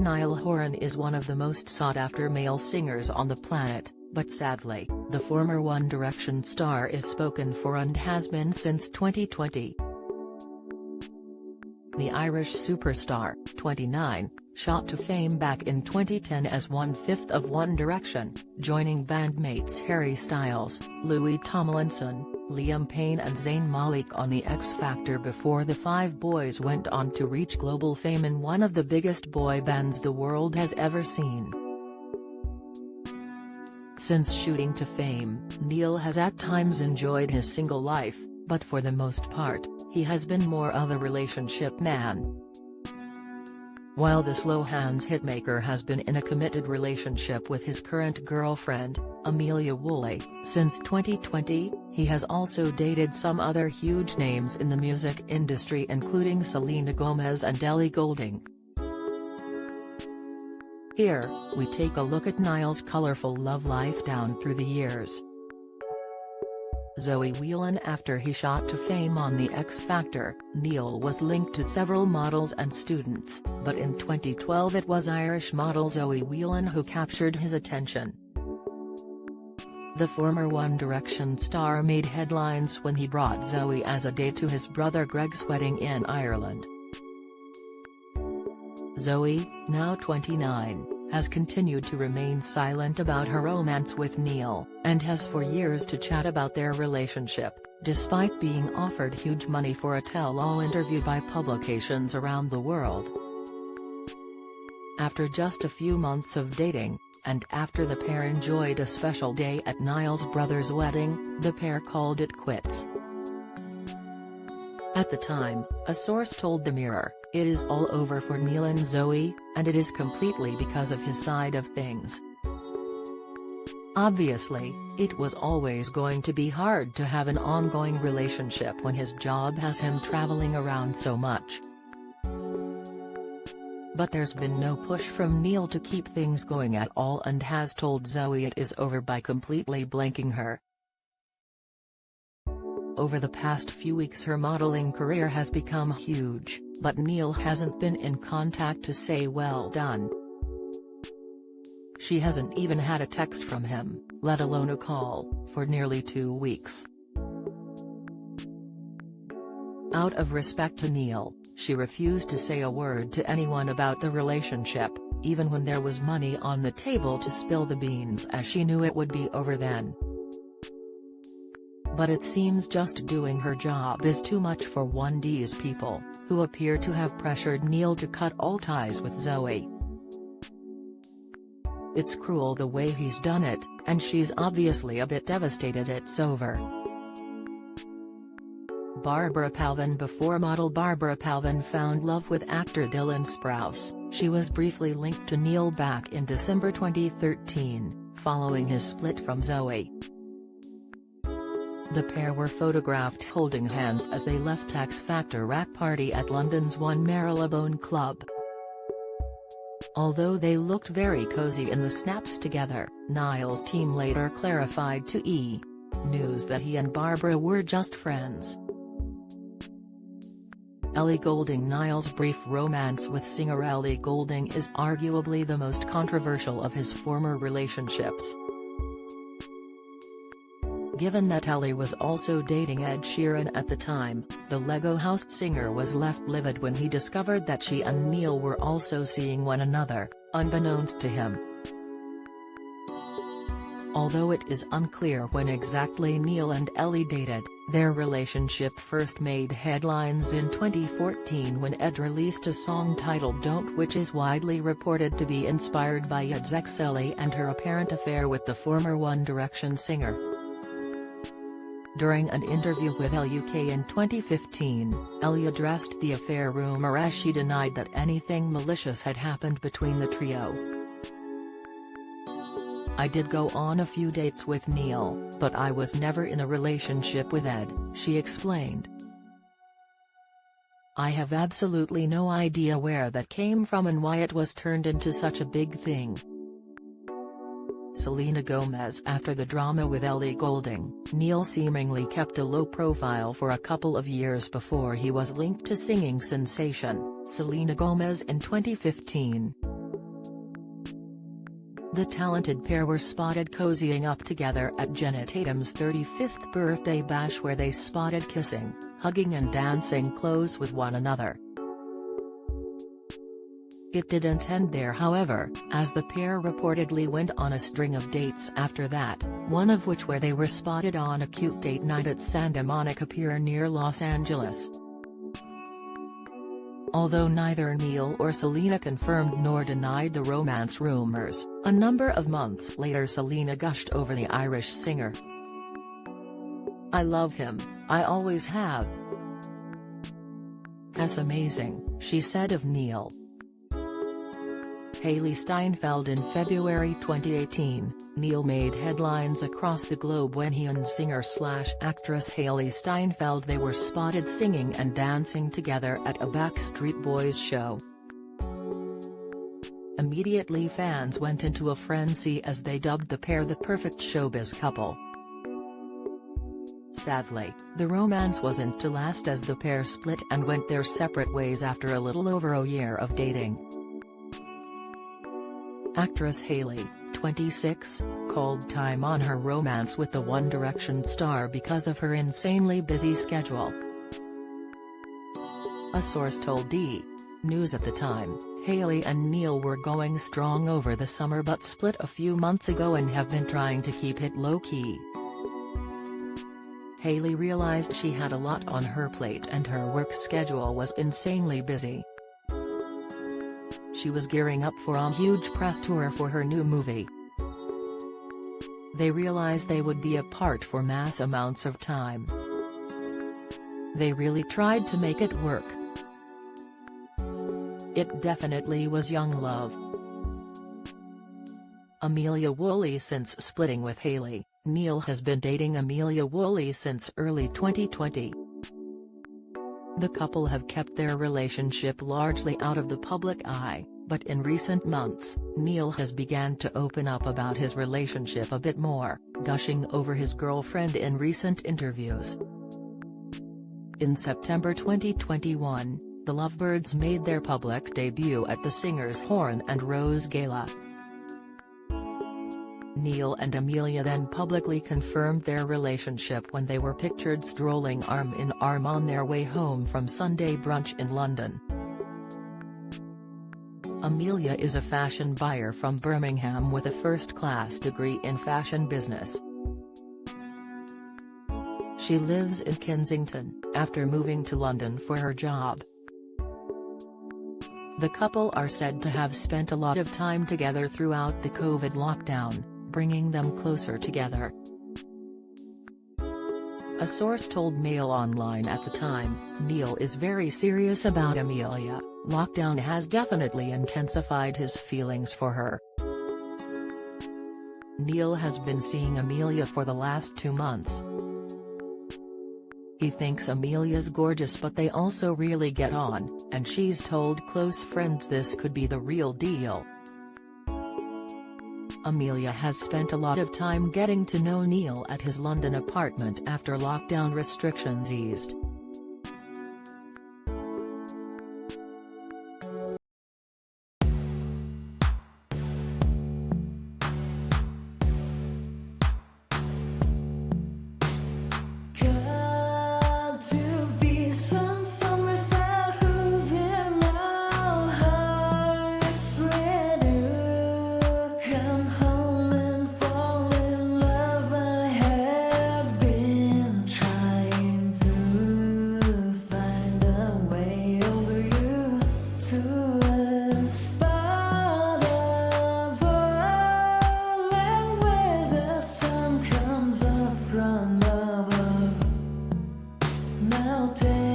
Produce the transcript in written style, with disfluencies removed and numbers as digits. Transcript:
Niall Horan is one of the most sought-after male singers on the planet, but sadly, the former One Direction star is spoken for and has been since 2020. The Irish superstar, 29, shot to fame back in 2010 as one-fifth of One Direction, joining bandmates Harry Styles, Louis Tomlinson, Liam Payne and Zayn Malik on The X Factor before the five boys went on to reach global fame in one of the biggest boy bands the world has ever seen. Since shooting to fame, Niall has at times enjoyed his single life, but for the most part, he has been more of a relationship man. While the slow hands hitmaker has been in a committed relationship with his current girlfriend, Amelia Woolley, since 2020, he has also dated some other huge names in the music industry including Selena Gomez and Ellie Goulding. Here, we take a look at Niall's colourful love life down through the years. Zoe Whelan. After he shot to fame on The X Factor, Niall was linked to several models and students, but in 2012 it was Irish model Zoe Whelan who captured his attention. The former One Direction star made headlines when he brought Zoe as a date to his brother Greg's wedding in Ireland. Zoe, now 29, has continued to remain silent about her romance with Niall, and has for years to chat about their relationship, despite being offered huge money for a tell-all interview by publications around the world. After just a few months of dating, and after the pair enjoyed a special day at Niall's brother's wedding, the pair called it quits. At the time, a source told the Mirror, "It is all over for Niall and Zoe, and it is completely because of his side of things. Obviously, it was always going to be hard to have an ongoing relationship when his job has him traveling around so much. But there's been no push from Niall to keep things going at all and has told Zoe it is over by completely blanking her. Over the past few weeks her modeling career has become huge, but Niall hasn't been in contact to say well done. She hasn't even had a text from him, let alone a call, for nearly 2 weeks. Out of respect to Niall, she refused to say a word to anyone about the relationship, even when there was money on the table to spill the beans as she knew it would be over then. But it seems just doing her job is too much for these people, who appear to have pressured Niall to cut all ties with Zoe. It's cruel the way he's done it, and she's obviously a bit devastated it's over." Barbara Palvin. Before model Barbara Palvin found love with actor Dylan Sprouse, she was briefly linked to Niall back in December 2013, following his split from Zoe. The pair were photographed holding hands as they left X Factor wrap party at London's One Marylebone Club. Although they looked very cozy in the snaps together, Niall's team later clarified to E! News that he and Barbara were just friends. Ellie Goulding. Niall's brief romance with singer Ellie Goulding is arguably the most controversial of his former relationships. Given that Ellie was also dating Ed Sheeran at the time, the Lego House singer was left livid when he discovered that she and Niall were also seeing one another, unbeknownst to him. Although it is unclear when exactly Niall and Ellie dated, their relationship first made headlines in 2014 when Ed released a song titled Don't, which is widely reported to be inspired by Ed's ex Ellie and her apparent affair with the former One Direction singer. During an interview with LUK in 2015, Ellie addressed the affair rumor as she denied that anything malicious had happened between the trio. "I did go on a few dates with Niall, but I was never in a relationship with Ed," she explained. "I have absolutely no idea where that came from and why it was turned into such a big thing." Selena Gomez. After the drama with Ellie Goulding, Niall seemingly kept a low profile for a couple of years before he was linked to singing sensation, Selena Gomez in 2015. The talented pair were spotted cozying up together at Jenna Tatum's 35th birthday bash, where they spotted kissing, hugging and dancing close with one another. It didn't end there, however, as the pair reportedly went on a string of dates after that, one of which where they were spotted on a cute date night at Santa Monica Pier near Los Angeles. Although neither Niall or Selena confirmed nor denied the romance rumors, a number of months later Selena gushed over the Irish singer. "I love him, I always have. He's amazing," she said of Niall. Hailee Steinfeld In February 2018, Niall made headlines across the globe when he and singer-slash-actress Hailee Steinfeld they were spotted singing and dancing together at a Backstreet Boys show. Immediately fans went into a frenzy as they dubbed the pair the perfect showbiz couple. Sadly, the romance wasn't to last as the pair split and went their separate ways after a little over a year of dating. Actress Hailee, 26, called time on her romance with the One Direction star because of her insanely busy schedule. A source told D! News at the time, Hailee and Niall were going strong over the summer but split a few months ago and have been trying to keep it low-key. Hailee realized she had a lot on her plate and her work schedule was insanely busy. She was gearing up for a huge press tour for her new movie. They realized they would be apart for mass amounts of time. They really tried to make it work. It definitely was young love. Amelia Woolley Since splitting with Hailee, Niall has been dating Amelia Woolley since early 2020. The couple have kept their relationship largely out of the public eye, but in recent months, Niall has begun to open up about his relationship a bit more, gushing over his girlfriend in recent interviews. In September 2021, the lovebirds made their public debut at the Singers' Horn and Rose Gala. Niall and Amelia then publicly confirmed their relationship when they were pictured strolling arm in arm on their way home from Sunday brunch in London. Amelia is a fashion buyer from Birmingham with a first-class degree in fashion business. She lives in Kensington, after moving to London for her job. The couple are said to have spent a lot of time together throughout the COVID lockdown, bringing them closer together. A source told Mail Online at the time, Niall is very serious about Amelia. Lockdown has definitely intensified his feelings for her. Niall has been seeing Amelia for the last 2 months. He thinks Amelia's gorgeous but they also really get on, and she's told close friends this could be the real deal. Amelia has spent a lot of time getting to know Niall at his London apartment after lockdown restrictions eased. Now take